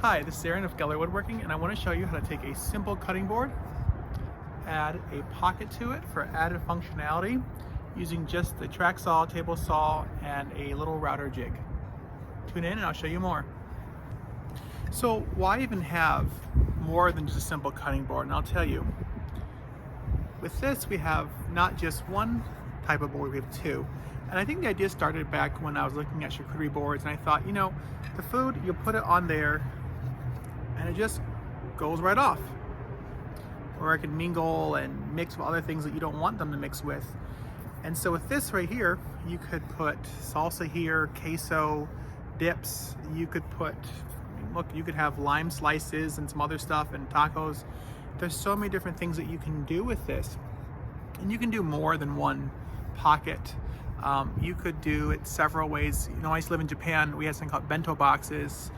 Hi, this is Aaron of Woodworking, and I want to show you how to take a simple cutting board, add a pocket to it for added functionality using just the track saw, table saw, and a little router jig. Tune in and I'll show you more. So why even have more than just a simple cutting board? And I'll tell you. With this, we have not just one type of board, we have two. And I think the idea started back when I was looking at charcuterie boards, and I thought, the food, you put it on there and it just goes right off. Or it can mingle and mix with other things that you don't want them to mix with. And so with this right here, you could put salsa here, queso, dips. You could put, look, you could have lime slices and some other stuff and tacos. There's so many different things that you can do with this. And you can do more than one pocket. You could do it several ways. I used to live in Japan. We had something called bento boxes,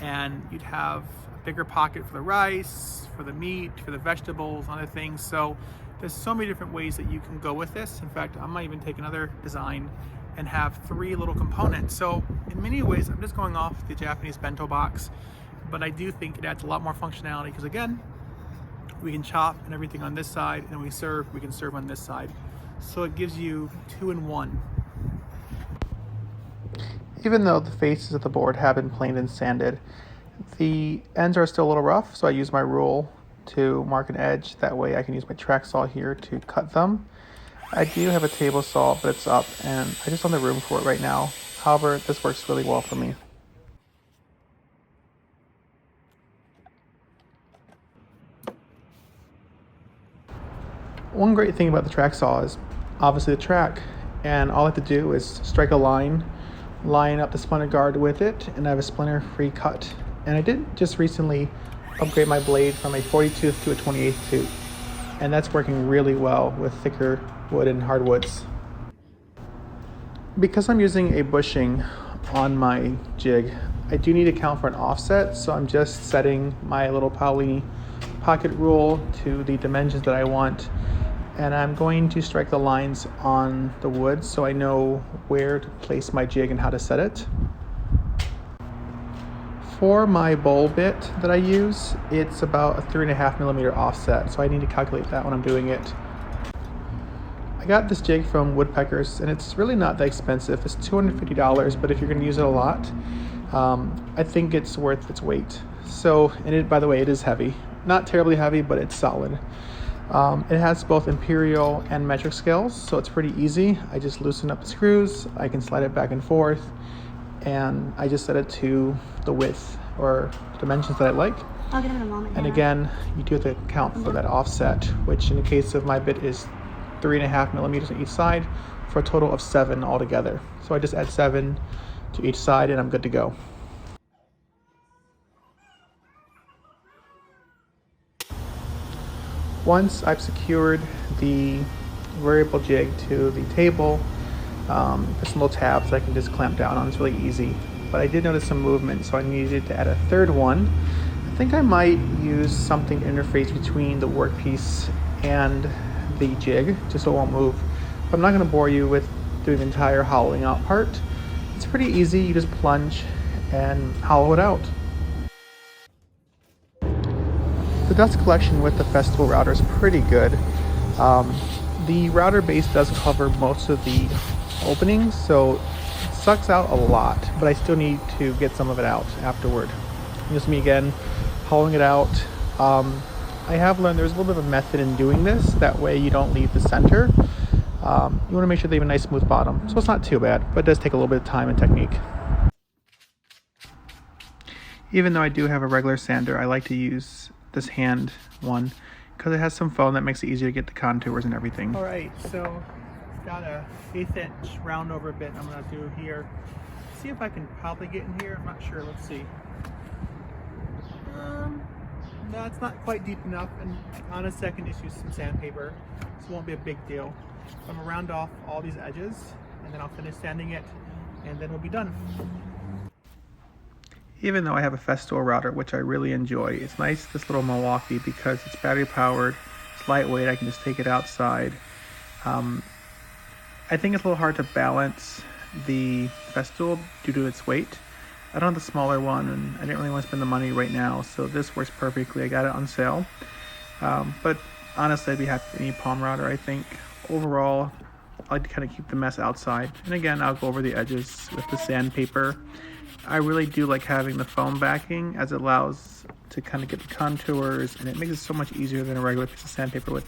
and you'd have a bigger pocket for the rice, for the meat, for the vegetables, other things. So there's so many different ways that you can go with this. In fact, I might even take another design and have three little components. So in many ways, I'm just going off the Japanese bento box, but I do think it adds a lot more functionality because, again, we can chop and everything on this side, and we can serve on this side. So it gives you 2-in-1. Even though the faces of the board have been planed and sanded, the ends are still a little rough, so I use my rule to mark an edge. That way I can use my track saw here to cut them. I do have a table saw, but it's up, and I just don't have the room for it right now. However, this works really well for me. One great thing about the track saw is obviously the track, and all I have to do is strike a line up the splinter guard with it, and I have a splinter free cut. And I did just recently upgrade my blade from a 40 tooth to a 28 tooth, and that's working really well with thicker wood and hardwoods. Because I'm using a bushing on my jig, I do need to account for an offset, so I'm just setting my little Paolini pocket rule to the dimensions that I want, and I'm going to strike the lines on the wood so I know where to place my jig and how to set it. For my bowl bit that I use, it's about a 3.5mm offset, so I need to calculate that when I'm doing it. I got this jig from Woodpeckers, and it's really not that expensive. It's $250, but if you're going to use it a lot, I think it's worth its weight. So, and by the way, it is heavy. Not terribly heavy, but it's solid. It has both imperial and metric scales, so it's pretty easy. I just loosen up the screws, I can slide it back and forth, and I just set it to the width or dimensions that I like. I'll get them in a moment. And again, you do have to account for that offset, which in the case of my bit is 3.5mm on each side for a total of 7 altogether. So I just add 7 to each side and I'm good to go. Once I've secured the variable jig to the table, there's some little tabs I can just clamp down on. It's really easy. But I did notice some movement, so I needed to add a third one. I think I might use something to interface between the workpiece and the jig, just so it won't move. But I'm not going to bore you with doing the entire hollowing out part. It's pretty easy. You just plunge and hollow it out. The dust collection with the festival router is pretty good. The router base does cover most of the openings, so it sucks out a lot, but I still need to get some of it out afterward. Just me again, hollowing it out. I have learned there's a little bit of a method in doing this, that way you don't leave the center. You want to make sure they have a nice smooth bottom, so it's not too bad, but it does take a little bit of time and technique. Even though I do have a regular sander, I like to use this hand one because it has some foam that makes it easier to get the contours and everything. All right, so it's got a 1/8 inch round over bit I'm gonna do here. See if I can probably get in here. I'm not sure. Let's see. No, it's not quite deep enough, and honestly, I can just use some sandpaper, so it won't be a big deal. I'm gonna round off all these edges, and then I'll finish sanding it, and then we'll be done. Even though I have a Festool router, which I really enjoy, it's nice, this little Milwaukee, because it's battery powered, it's lightweight, I can just take it outside. I think it's a little hard to balance the Festool due to its weight. I don't have the smaller one, and I didn't really want to spend the money right now, so this works perfectly. I got it on sale. But honestly, I'd be happy with any palm router. I think overall, I like to kind of keep the mess outside. And again, I'll go over the edges with the sandpaper. I really do like having the foam backing, as it allows to kind of get the contours, and it makes it so much easier than a regular piece of sandpaper would.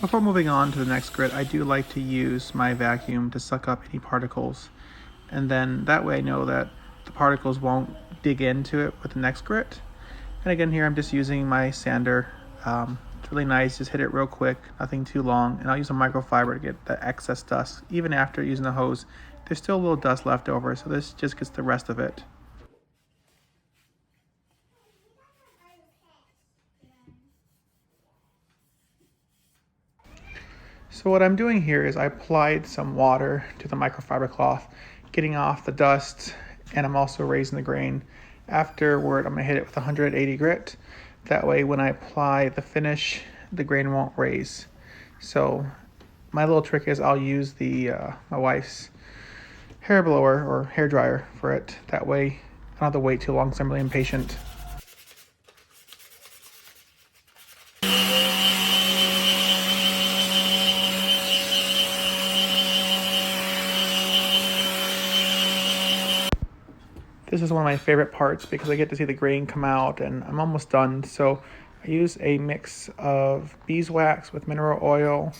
Before moving on to the next grit, I do like to use my vacuum to suck up any particles. And then that way I know that the particles won't dig into it with the next grit. And again, here I'm just using my sander. It's really nice, just hit it real quick, nothing too long. And I'll use a microfiber to get the excess dust. Even after using the hose, there's still a little dust left over, so this just gets the rest of it. So what I'm doing here is I applied some water to the microfiber cloth, getting off the dust, and I'm also raising the grain. Afterward, I'm going to hit it with 180 grit. That way when I apply the finish, the grain won't raise. So my little trick is I'll use the my wife's hair blower or hair dryer for it. That way I don't have to wait too long because I'm really impatient. This is one of my favorite parts because I get to see the grain come out, and I'm almost done. So I use a mix of beeswax with mineral oil,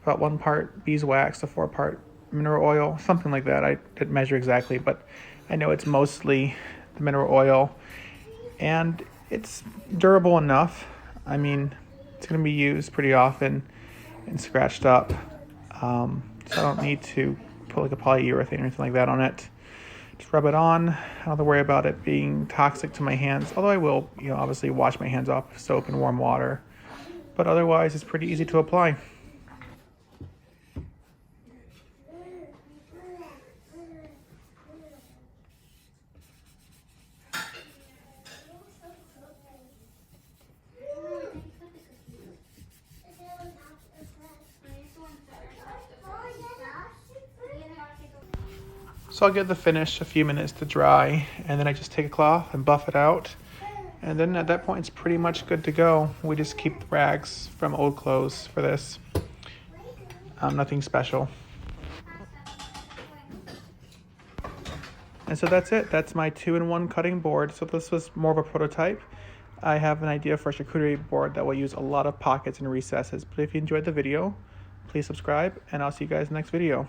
about 1 part beeswax to 4 part mineral oil, something like that. I didn't measure exactly, but I know it's mostly the mineral oil, and it's durable enough. I mean, it's going to be used pretty often and scratched up, so I don't need to put like a polyurethane or anything like that on it. Just rub it on. I don't have to worry about it being toxic to my hands, although I will, obviously wash my hands off with soap and warm water. But otherwise, it's pretty easy to apply. So I'll give the finish a few minutes to dry, and then I just take a cloth and buff it out. And then at that point, it's pretty much good to go. We just keep the rags from old clothes for this. Nothing special. And so that's it. That's my 2-in-1 cutting board. So this was more of a prototype. I have an idea for a charcuterie board that will use a lot of pockets and recesses. But if you enjoyed the video, please subscribe, and I'll see you guys in the next video.